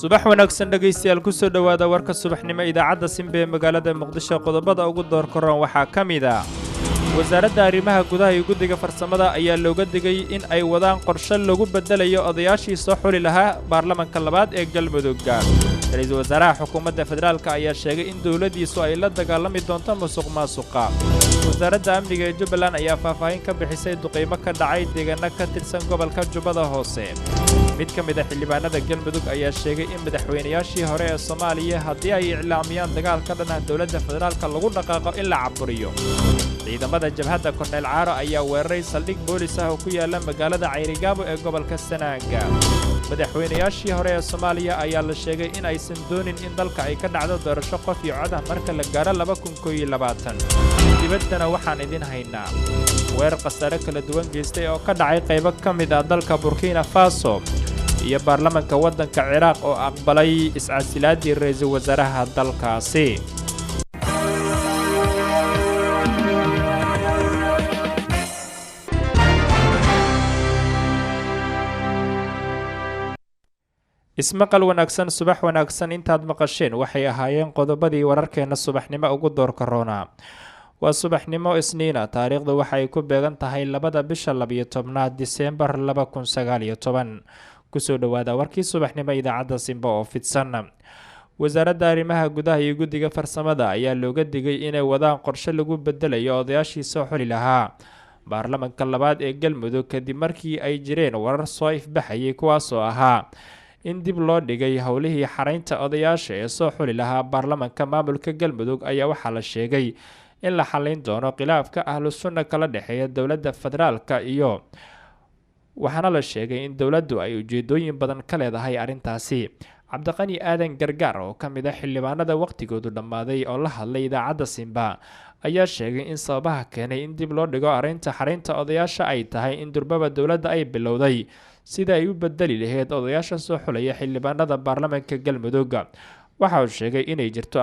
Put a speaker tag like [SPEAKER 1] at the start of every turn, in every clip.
[SPEAKER 1] subax wanaagsan dhageystayaal ku soo dhawaada warka subaxnimo idaacadda Simbe ee magaalada Muqdisho qodobada ugu door koran waxaa kamid ah wasaaradda arrimaha gudaha iyo guddiga farsamada ayaa looga digay in ay wadaan qorshe lagu bedelayo odayaashii soo xuli lahaa baarlamaanka labaad ee Galmudug. Ra'iisul Wasaaraha Xukuumadda Federaalka ayaa sheegay in dawladdiisu ay la dagaalami doonto musuqmaasuqa. Wasaaradda Amniga ee Jubbaland ayaa faahfaahin ka bixisay duqeymo ka dhacay deegaano ka tirsan gobolka Jubbada Hoose. mid ka mid ah xildhibaanada Galmudug ayaa sheegay in madaxweynayaashii hore ee Soomaaliya haddii ay iclaamiyaan dagaal ka dhan ah dawladda federaalka lagu dhaqaaqo in la caburiyo. ciidamada jabhadda Korneyl Caaro ayaa weeraray saldhig boolis ah oo ku yaala magaalada Cayrigaabo ee gobolka Sanaaga. madaxweynayaashii hore ee Soomaaliya ayaa la sheegay in aysan doonin in dalka ay ka dhacdo doorasho qof iyo cod ah marka la gaaro 2021. dibaddana waxaan idin haynaa weerar khasaare kala duwan geystay oo ka dhacay qaybo ka mid ah dalka Burkina Faso iyo baarlamaanka waddanka Ciraaq oo aqbalay iscasilaadii ra'iisul wasaaraha dalkaasi. ismaqal wanaagsan subax wanaagsan intaad maqasheen waxay ahaayeen qodobadii wararkeena subaxnimo ugu door korona. waa subaxnimo isniina taariikhdu waxay ku beegan tahay 2 bisha 12 Diseembar 2019. kusoo dhawaada warkii subaxnimo idaacadda Simba oo fidsan. wasaaradda arrimaha gudaha iyo guddiga farsamada ayaa looga digay inay wadaan qorshe lagu bedelayo odayaashii soo xuli lahaa baarlamaanka labaad ee Galmudug kadib markii ay jireen warar soo ifbaxayay kuwaas oo ahaa in dib loo dhigay howlihii xaraynta odayaasha ee soo xuli lahaa baarlamaanka maamulka Galmudug ayaa waxaa la sheegay in la xalin doono khilaafka ahlu sunna kala dhaxeeya dawladda federaalka iyo waxaana la sheegay in dawladdu ay ujeedooyin badan ka leedahay arrintaasi. Cabdiqani Aadan Gargaar oo ka mid ah xildhibaanada waqtigoodu dhammaaday oo la hadlay idaacadda Simba ayaa sheegay in sababaha keenay in dib loo dhigo arrinta xaraynta odayaasha ay tahay in durbaba dawladda ay bilowday sida ay u bedeli lahayd odayaasha soo xulaya xildhibaanada baarlamaanka Galmudug. waxa uu sheegay inay jirto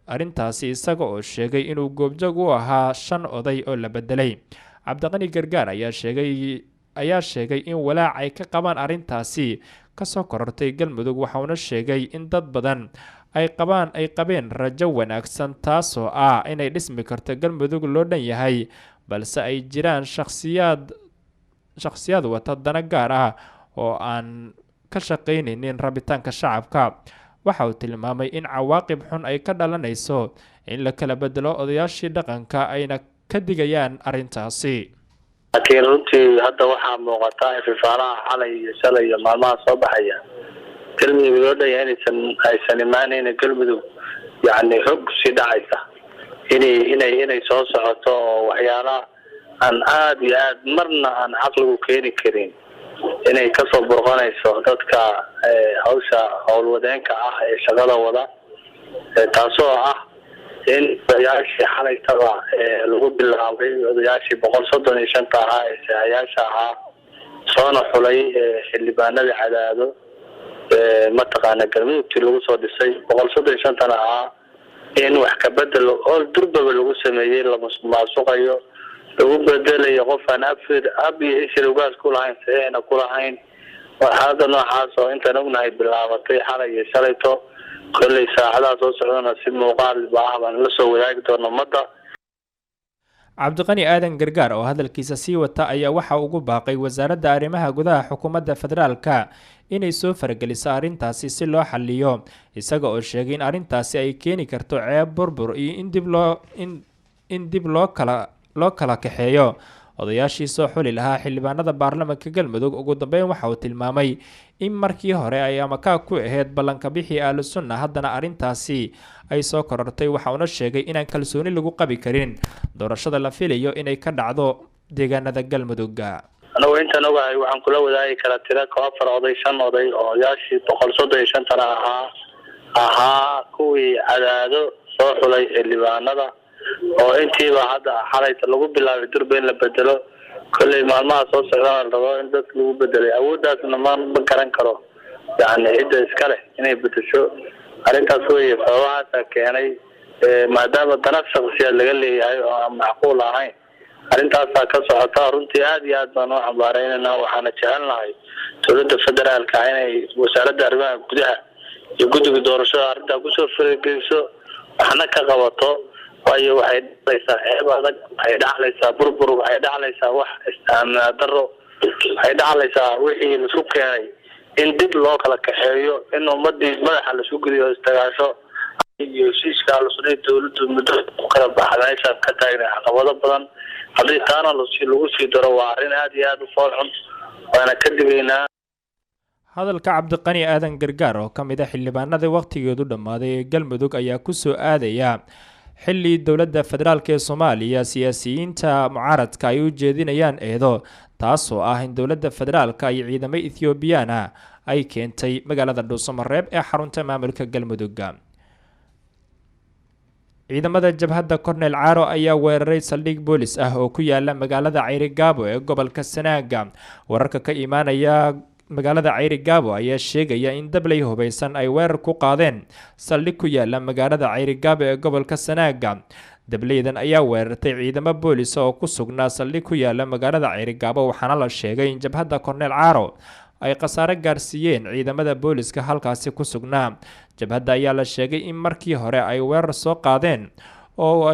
[SPEAKER 1] arrintaasi isaga oo sheegay inuu goobjoog u ahaa 5 oday oo la bedelay. Cabdiqani Gargaar ayaa sheegay in walaac ay ka qabaan arrintaasi ka soo korortay Galmudug waxaana sheegay in dad badan ay qabeen rajo wanaagsan taasoo ah inay dhismi karto Galmudug loo dhan yahay balse ay jiraan shakhsiyaad wata dana gaar ah oo aan ka shaqaynaynin rabitaanka shacabka. waxa uu tilmaamay in cawaaqib xun ay ka dhalanayso in la kala bedelo odayaashii dhaqanka ayna ka digayaan arrintaasi.
[SPEAKER 2] laakiin runtii hadda waxaa muuqata ifafaalaha xalay iyo shalay iyo maalmaha soo baxaya Galmudug loo dhan yahay aysan imaanayn Galmudug yacni xog si dhacaysa inay soo socoto waxyaalaha aan aad iyo aad marna aan caqligu keeni karin inay ka soo burqanayso dadka hawsha howlwadeenka ah ee shaqada wada taasoo ah in odayaashii xalaytaba lagu bilaabay odayaashii 135 ahaa ee sahayaasha ahaa soona xulay xildhibaanada cadaado mataqaana Galmudug lagu soo dhisay 135 ahaa in wax ka bedel oo durbaba lagu sameeyay la musuqmaasuqayo lagu bedelayo qof aan abi islugaas ku lahayn saxeena ku lahayn waxaad noocaas oo inta ognahay bilaabatay xalay iyo shalayto kulli saacadaha soo socdana si muuqaal baahan la soo wadaagi doono ummadda.
[SPEAKER 1] Cabdiqani Aadan Gargaar oo hadalkiisa sii wata ayaa waxa ugu baaqay wasaaradda arrimaha gudaha xukuumadda federaalka inay soo farageliso arrintaasi si loo xalliyo isaga oo sheegay in arrintaasi ay keeni karto ceeb burbur iyo in dib loo kala kaxeeyo odayaashii soo xuli lahaa xildhibaanada baarlamaanka Galmudug. ugu dambeyn waxa uu tilmaamay in markii hore ay amaka ku ahayd ballanka bixi ahlu sunna haddana arrintaasi ay soo korortay. waxa uu sheegay inaan kalsooni lagu qabi karin doorashada la filayo inay ka dhacdo deegaanada Galmudug.
[SPEAKER 2] anagu intaan ogahay waxaan kula wadaagi karaa tiro 4 oday 5 oday oo odayaashii 135 ahaa kuwii cadaado soo xulay xildhibaanada oo intiiba hadda xalayta lagu bilaabay durbeen la bedelo kulli maalmaha soo socdaan rabo in dad lagu bedelay awooddaasna ma garan karo yani cidda iska leh inay bedesho arrintaas way sababaha keenay maadaama dana shakhsiyaad laga leeyahay oo aan macquul ahayn arrintaasaa ka socota. Runtii aad iyo aad baan u xambaaraynayna, waxaana jecelnahay dowladda federaalka inay wasaaradda arrimaha gudaha iyo guddiga doorashada arrintaa kusoo farageliso, waxna ka qabato. waayo waxay dhacaysaa ceeb adag, waxay dhacaysaa burbur, waxay dhacaysaa wax isticmaal darro, waxay dhacaysaa wixii la isku keenay in dib loo kala kaxeeyo, in ummadii madaxa la isku geliyo istagaasho iyo heshiiska la sunay dowladdu muddo ku kala baxda meesha ka taagan caqabado badan. haddii taana lagu sii daro waa arrin aad iyo aad u fool xun, waana ka digaynaa.
[SPEAKER 1] hadalka cabdiqani aadan gargaar oo ka mid ah xildhibaanada waqtigeedu dhammaaday ee galmudug ayaa kusoo aadaya xilli dowladda federaalk ee soomaaliya siyaasiyiinta mucaaradka ay u jeedinayaan eedo taasoo ah in dowladda federaalka iyo ciidamo ethoobiyaana ay keentay magaalada dhuusamareeb ee xarunta maamulka galmudug. ciidamada jabhadda korneyl caaro ayaa weeraray saldhig boolis ah oo ku yaala magaalada Ceyrigaabo ee gobolka Sanaaga. wararka ka imaanaya magaalada Ceyrigaabo ayaa sheegaya in dablay hubeysan ay weerar ku qaadeen saldhig ku yaala magaalada Ceyrigaabo ee gobolka Sanaaga. dablaydan ayaa weerartay ciidamo boolis oo ku sugnaa saldhig ku yaala magaalada Ceyrigaabo, waxaana la sheegay in jabhadda korneyl caaro ay khasaare gaarsiiyeen ciidamada booliska halkaasi ku sugnaa. jabhadda ayaa la sheegay in markii hore ay weerar soo qaadeen oo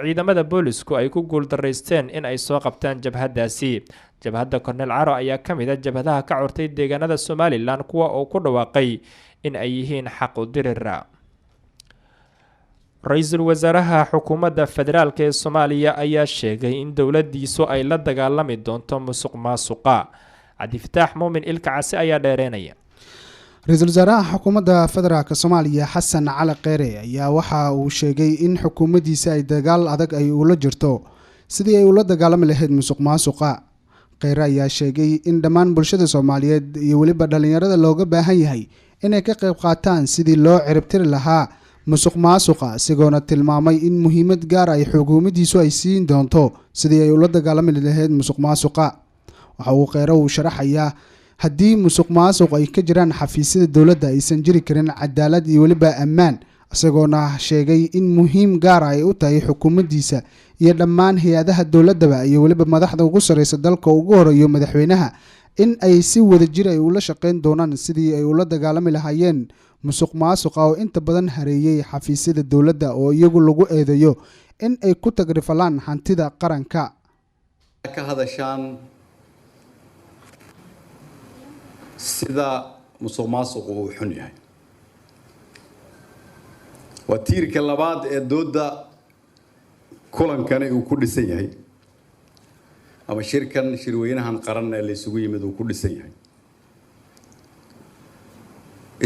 [SPEAKER 1] ciidamada boolisku ay ku guuldareysteen in ay soo qabtaan jabhaddaasi. jabhadda korneyl caaro ayaa ka mid ah jabhadaha ka curtay deegaanada Somaliland kuwa oo ku dhawaaqay in ay yihiin xaq u dirir. ra-iisul wasaaraha xukuumadda federaalk ee Soomaaliya ayaa sheegay in dowladdiisu ay la dagaalami doonto musuqmaasuqa. cabdifataax muumin ilka casi ayaa dheereynaya.
[SPEAKER 3] ra-iisul wasaaraha xukuumadda federaalk Soomaaliya Xasan Cali Kheyre ayaa waxa uu sheegay in xukuumaddiisa ay dagaal adag ay ula jirto sidii ay ula dagaalami lahayd musuqmaasuqa. Kheyre ayaa sheegay in dhammaan bulshada Soomaaliyeed iyo weliba dhalinyarada looga baahan yahay inay ka qayb qaataan sidii loo ciribtiri lahaa musuqmaasuqa, isagoona tilmaamay in muhiimad gaar ay xukuumaddiisu ay siin doonto sidii ay ula dagaalami lahayd musuqmaasuqa. waxa uu Kheyre uu sharaxayaa haddii musuqmaasuq ay ka jiraan xafiisyada dowladda aysan jiri karin cadaalad iyo weliba ammaan, isagoona sheegay in muhiim gaar ay u tahay xukuumaddiisa iyo dhammaan hay-adaha dowladaba iyo weliba madaxda ugu sareysa dalka ugu horeeyo madaxweynaha in ay si wadajir ay ula shaqeyn doonaan sidii ay ula dagaalami lahaayeen musuqmaasuqa oo inta badan hareeyay xafiisyada dowladda oo iyagu lagu eedeeyo in ay ku tagrifalaan hantida qaranka.
[SPEAKER 4] ka hadashaan sida musuqmaasuqu uu xun yahay, waa tiirka labaad ee dooda kulankani uu ku dhisan yahay, ama shirweynahan qaran ee la isugu yimid uu ku dhisan yahay.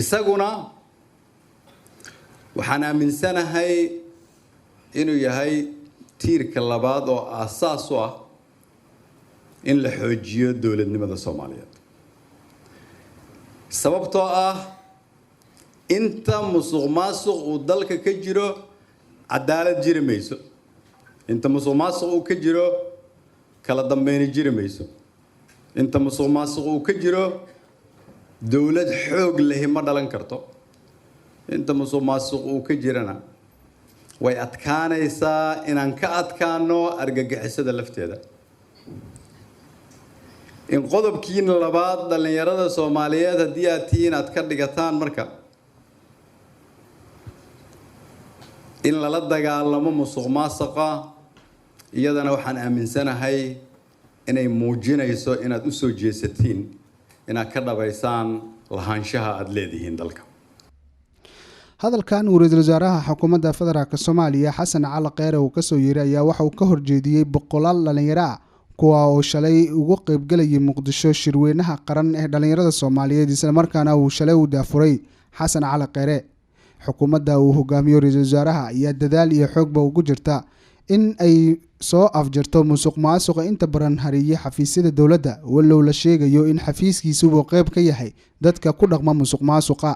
[SPEAKER 4] isaguna waxaan aaminsanahay inuu yahay tiirka labaad oo aasaas u ah in la xoojiyo dowladnimada Soomaaliyeed. sababtoo ah inta musuqmaasuq uu dalka ka jiro cadaalad jiri mayso, inta musuqmaasuq uu ka jiro kala dambeyn jiri mayso, inta musuqmaasuq uu ka jiro dowlad xoog leh ma dhalan karto, inta musuqmaasuq uu ka jirana way adkaanaysaa inaan ka adkaano argagixisada lafteeda. in qodobkiina labaad dhalinyarada Soomaaliyeed haddii aad tihiin aad ka dhigataan marka in lala dagaalamo musuqmaasuqa, iyadana waxaan aaminsanahay inay muujinayso inaad u soo jeesatiin inaad ka dhabaysaan lahaanshaha aad leedihiin dalka.
[SPEAKER 3] hadalkan uu ra-iisul wasaaraha xukuumadda federaalk Soomaaliya Xasan Cali Kheyre uu ka soo yeeray ayaa waxa uu ka horjeediyay boqolaal dhalinyaro ah kuwa oo shalay ugu qaybgalayay Muqdisho shirweynaha qaran ee dhalinyarada Soomaaliyeed, isla markaana uu shalay u daafuray Xasan Cali Kheyre. xukuumadda uu hogaamiyo ra-iisul wasaaraha ayaa dadaal iyo xoogba ugu jirta in ay soo afjarto musuqmaasuqa inta badan hareeyay xafiisyada dowladda, walow la sheegayo in xafiiskiisuba qayb ka yahay dadka ku dhaqma musuqmaasuqa.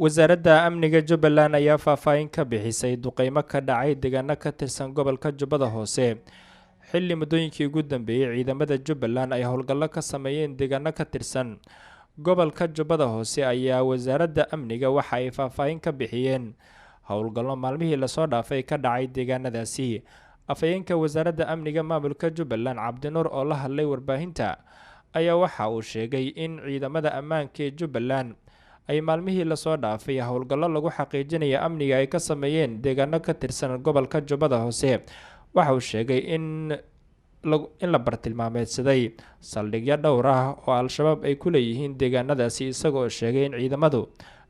[SPEAKER 1] wasaaradda amniga Jubbaland ayaa faahfaahin ka bixisay duqeymo ka dhacay deegaano ka tirsan gobolka Jubbada Hoose. xilli muddooyinkii ugu dambeeyay ciidamada Jubbaland ay howlgallo ka sameeyeen deegaano ka tirsan gobolka Jubbada Hoose ayaa wasaaradda amniga waxa ay faahfaahin ka bixiyeen howlgallo maalmihii lasoo dhaafay ka dhacay deegaanadaasi. afhayeenka wasaaradda amniga maamulka Jubbaland Cabdinuur oo la hadlay warbaahinta ayaa waxa uu sheegay in ciidamada ammaanka ee Jubbaland ay maalmihii la soo dhaafay howlgallo lagu xaqiijinayo amniga ay ka sameeyeen deegaano ka tirsan gobolka Jubbada Hoose. Waxa uu sheegay in la bartilmaameedsaday saldhigyo dhowr ah oo al-shabaab ay ku leeyihiin deegaanadaasi, isagoo sheegay in ciidamadu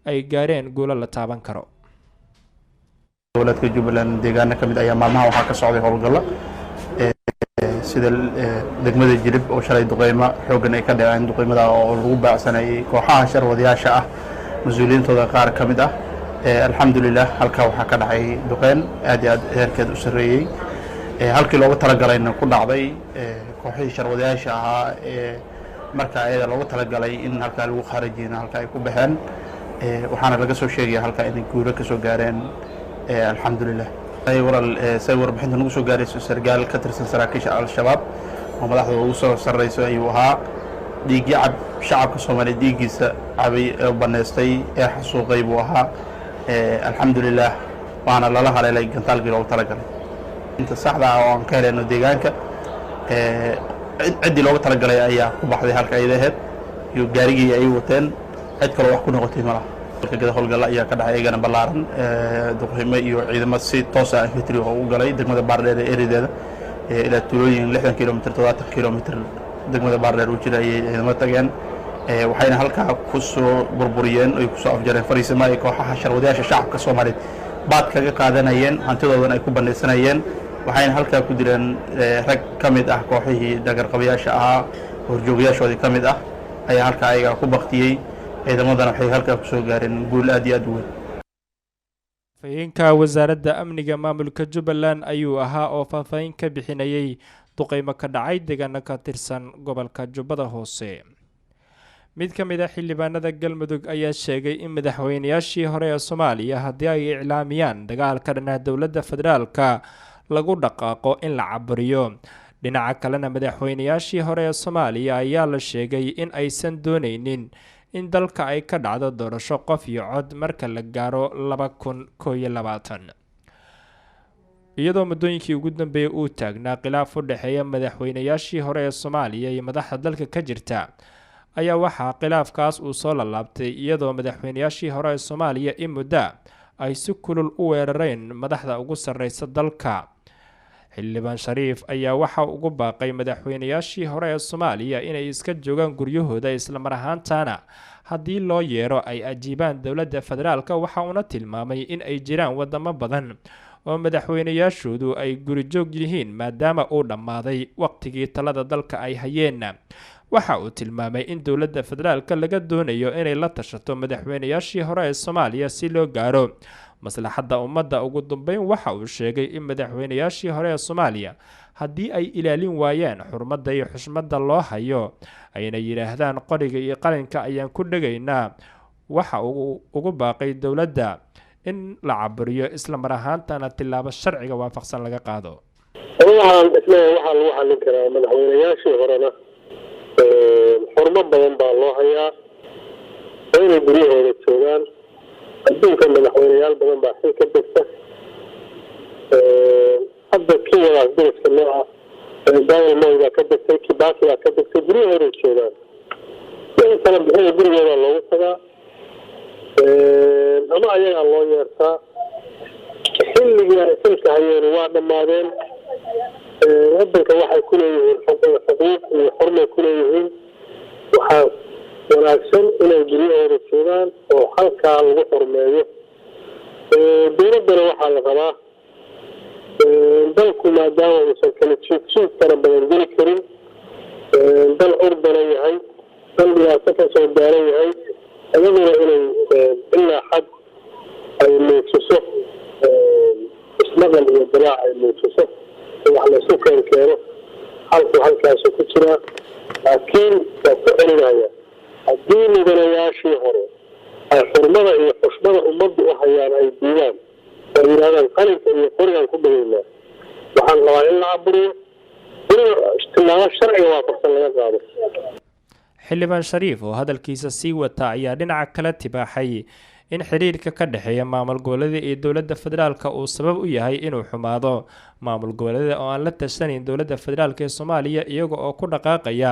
[SPEAKER 1] ay gaareen guulo la taaban karo.
[SPEAKER 5] dowladka Jubbaland deegaano kamid ayaa maalmaha waxaa ka socday howlgallo sida degmada Jilib oo shalay duqeymo xoogan ay ka dhaceen, duqeymada oo lagu baacsanayay kooxaha sharwadayaasha ah mas'uuliyiintooda qaar kamid ah. alxamdulillah halka waxaa ka dhacay duqeyn aad iyo aad heerkeed u sareeyay, halkii loogu talagalayna ku dhacday kooxihii sharwadayaasha ahaa marka ayada loogu talagalay in halka lagu khaarijiyo halka ay ku baxeen, waxaana laga soo sheegay halka inay guuro ka soo gaareen. alxamdulillah say warbixinta nagu soo gaarayso sargaal ka tirsan saraakiisha al-shabaab oo madaxda ugu soo sarreyso ayuu ahaa dhiigii shacabka Soomaaliyeed dhiigiisa cabay ee baneystay ee xasuuqay buu ahaa. alxamdulillah waana lala haleelay gantaalkii loogu talagalay. inta saxda ah oo aan ka heleyno deegaanka ciddii loogu talagalay ayaa ku baxday halka ay ahayd iyo gaarigii ay wateen, cid kale wax ku noqotay malaha. gada howlgalla ayaa ka dhacay eegana ballaaran, duqeymo iyo ciidamo si toos ah infantry oo u galay degmada Baardheer ee erideeda ilaa tuulooyin 60 kilomitir 70 kilomitir degmada Baardheer u jira ayay ciidamo tageen. waxayna halkaa ku soo burburiyeen oo ku soo afjareen fariisimo ay kooxaha sharwadayaasha shacabka Soomaaliyeed baad kaga qaadanayeen, hantidoodan ay ku banaysanayeen. waxayna halkaa ku direen rag ka mid ah kooxihii dhagarqabayaasha ahaa, horjoogayaashoodii ka mid ah ayaa halkaa ayaga ku baktiyey. ciidamadana waxay halkaa ku soo gaareen guul aad iyo aad u weyn.
[SPEAKER 1] afhayeenka wasaaradda amniga maamulka Jubbaland ayuu ahaa oo faahfaahin ka bixinayay duqeymo ka dhacay deegaano ka tirsan gobolka Jubbada Hoose. mid ka mid ah xildhibaanada Galmudug ayaa sheegay in madaxweynayaashii hore ee Soomaaliya haddii ay iclaamiyaan dagaalka dhinaca dowladda federaalka lagu dhaqaaqo in la caburiyo. dhinaca kalena madaxweynayaashii hore ee Soomaaliya ayaa la sheegay in aysan dooneynin in dalka ay ka dhacdo doorasho qof iyo cod marka la gaaro 2021, iyadoo muddooyinkii ugu dambeeyay uu taagnaa khilaaf u dhexeeya madaxweynayaashii hore ee Soomaaliya iyo madaxda dalka ka jirta. ayaa waxaa khilaafkaas uu soo laabtay iyadoo madaxweynayaashii hore ee Soomaaliya in muddo ay si kulul u weerareen madaxda ugu sarreysa dalka. xildhibaan Shariif ayaa waxa ugu baaqay madaxweynayaashii hore ee Soomaaliya inay iska joogaan guryahooda, isla mar ahaantaana haddii loo yeero ay ajiibaan dowladda federaalka. waxa uuna tilmaamay in ay jiraan wadamo badan oo madaxweynayaashoodu ay guri joog yihiin maadaama uu dhammaaday waqtigii talada dalka ay hayeen. waxa uu tilmaamay in dowladda federaalka laga doonayo inay la tashato madaxweynayaashii hore ee Soomaaliya si loo gaaro maslaxadda ummadda. ugu dambeyn waxa uu sheegay in madaxweynayaashii hore ee Soomaaliya haddii ay ilaalin waayaan xurmadda iyo xushmadda loo hayo ayna yiraahdaan qoriga iyo qalinka ayaan ku dhegaynaa. waxa uu ugu baaqay dowladda in la caburiyo isla mar ahaantana tilaabo sharciga waafaqsan laga qaado.
[SPEAKER 6] waxaan lagu xallin karaa madaxweynayaashii horena xurmo badan baa loo hayaa inay guryahooda joogaan. adduunka madaxweynayaal badan baa xil ka degta. hadda kii wadaas deriska nooca Daniel Moi baa ka degtay, Kibaki baa ka degtay, guryahooda joogaan. wixii kala bixina gurigooda loogu tagaa ama ayagaa loo yeertaa. xilligii ay xilka hayeen waa dhammaadeen. waddanka waxay ku leeyihiin xuquuq iyo xurmay ku leeyihiin. waxaa wanaagsan inay guryahooda joogaan oo halkaa lagu xurmeeyo. dowladdana waxaa la rabaa dalku maadaama uusan kala jiid fara badan geli karin, dal urdana yahay, dal dhibaato ka soo gaaran yahay, iyaduna inay ilaa xad ay muujiso ismaqal iyo dilaac ay muujiso wax laysu keeno halkaasu ku jiraa. laakiin waa ku celinaya haddii mudanayaashii hore ay xurmada iyo xushmada ummaddu u hayaan ay diidaan oo yidhahdaan qalinka iyo qorigaan ku dhageynaa, waxaan rabaa in la caburiyo tilaabo sharciga waafaqsan laga qaado.
[SPEAKER 1] xildhibaan Shariif oo hadalkiisa sii wata ayaa dhinaca kale tibaaxay in xiriirka ka dhexeeya maamul goboleedyada iyo dowladda federaalka uu sabab u yahay inuu xumaado. maamul goboleedyada oo aan la tashanayn dowladda federaalk ee Soomaaliya iyaga oo ku dhaqaaqaya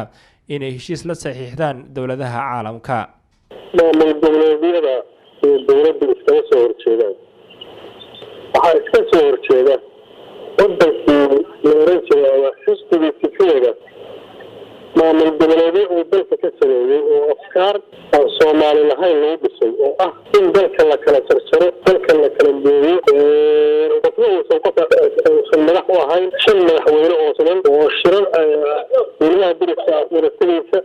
[SPEAKER 1] inay heshiis la saxiixdaan dowladaha caalamka.
[SPEAKER 6] maamul goboleedyada iyo dowladda iskaga soo horjeedaan waxaa iska soo horjeeda wadankii la oran jiray ama xisbigii fikirada maamul goboleedyo uu dalka ka sameeyey oo afkaar aan Soomaali lahayn loo dhisay oo ah in dalka la kala jarjaro dalka la kala gooyo uusan madax u ahayn shan madaxweyne oo siman oo shirar dowladaha dariska wadatadiisa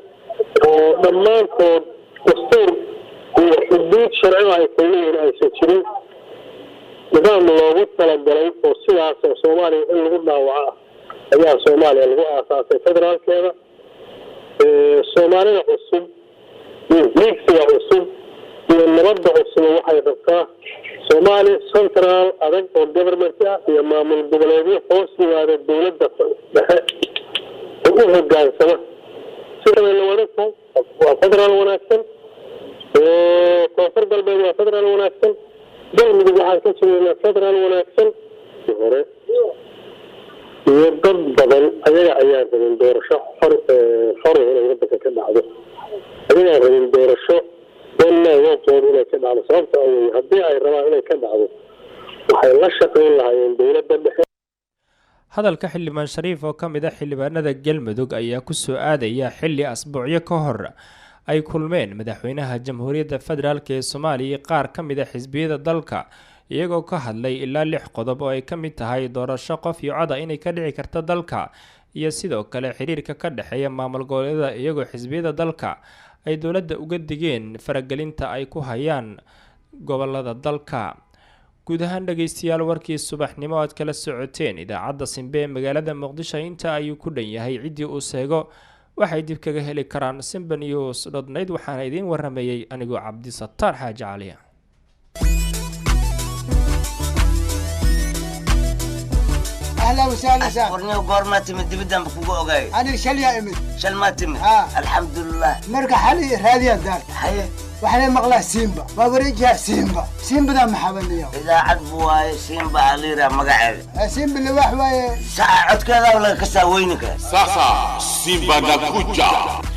[SPEAKER 6] oo dhammaantood dastuur iyo xuduud sharci ay ku leeyihiin aysan jirin nidaam loogu talagalay oo sidaas oo Soomaaliya in lagu dhaawaco ayaa Soomaaliya lagu aasaasay federaalkeeda. Soomaalida cusub iyo mixiga cusub iyo nabadda cusub waxay rabtaa Soomaali central adag oo government ah iyo maamul goboleedyo hoos yimaada dowladda dhexe oo u hoggaansama sida la wadaagto waa federaal wanaagsan koonfur galbeed waa federaal wanaagsan galmudug waxaa ka jira federaal wanaagsan hore iyo dad badan ayaga ayaa rabin doorasho xor inay wadanka ka dhacdo ayaga rabin doorasho waqtigeeda inay ka dhacdo sababta ay haddii ay rabaan inay ka dhacdo waxay la shaqayn lahaayeen dowladda dhexe.
[SPEAKER 1] hadalka xildhibaan Shariif oo ka mid ah xildhibaanada Galmudug ayaa ku soo aadaya xilli asbuucyo ka hor ay kulmeen madaxweynaha Jamhuuriyadda Federaalk ee Soomaaliya qaar ka mid ah xisbiyada dalka iyagoo ka hadlay ilaa 6 qodob oo ay ka mid tahay doorasho qof iyo cod inay ka dhici karto dalka iyo sidoo kale xiriirka ka dhaxeeya maamul goboleedyada iyagoo xisbiyada dalka ay dowladda uga digeen faragelinta ay ku hayaan gobolada dalka. guud ahaan dhageystayaal warkii subaxnimo aad kala socoteen idaacadda Simbe ee magaalada Muqdisho inta ayuu ku dhan yahay cidii uu seego waxay dib kaga heli karaan simbanews.net waxaana idin waramayay anigoo Cabdi Sattar Xaaji Cali.
[SPEAKER 7] أهلا وسهلا سهلا.
[SPEAKER 8] ورني وقرمات من دبدان بكوكو أوكي.
[SPEAKER 7] أنا شل يا إمد.
[SPEAKER 8] شل ما تم. الحمد لله.
[SPEAKER 7] مرقى حالي هذه الدار.
[SPEAKER 8] حي.
[SPEAKER 7] وحنا مغلا سيمبا وبرجع سيمبا ده محبن اليوم
[SPEAKER 8] إذا عدبوا سيمبا عليرا مقعد
[SPEAKER 7] سيمبا اللي وحوي
[SPEAKER 8] ساعة كذا ولا كساوينك
[SPEAKER 9] ساسا سيمبا ناكوجا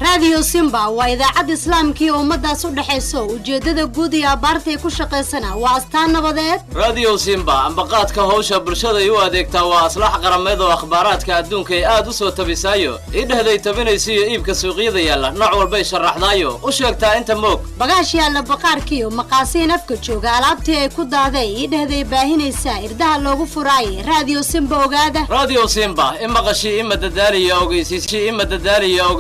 [SPEAKER 10] راديو سيمبا وإذا عد إسلام كي ومدى صدح حيسو وجدد قودي أبارتي كشق سنة وأستانا بضيت
[SPEAKER 11] راديو سيمبا أنبقات كهوشة برشادة يواديكتا وأصلاح قرميض وأخبارات كأدون كي آدوسو تبسايو إده دي تبيني سيو إيبك سوقية يلا نوع البيش الرحضايو وشيكتا انت موك
[SPEAKER 10] بغاشي alla baqaarkiyo maqaasiin afka jooga alaabtii ay ku daaday idhahday baahinaysa irdaha loogu furaayay radio Simba ogaada
[SPEAKER 11] radio Simba ima qashi ima dadaaliyo ogeysiis ima dadaaliyo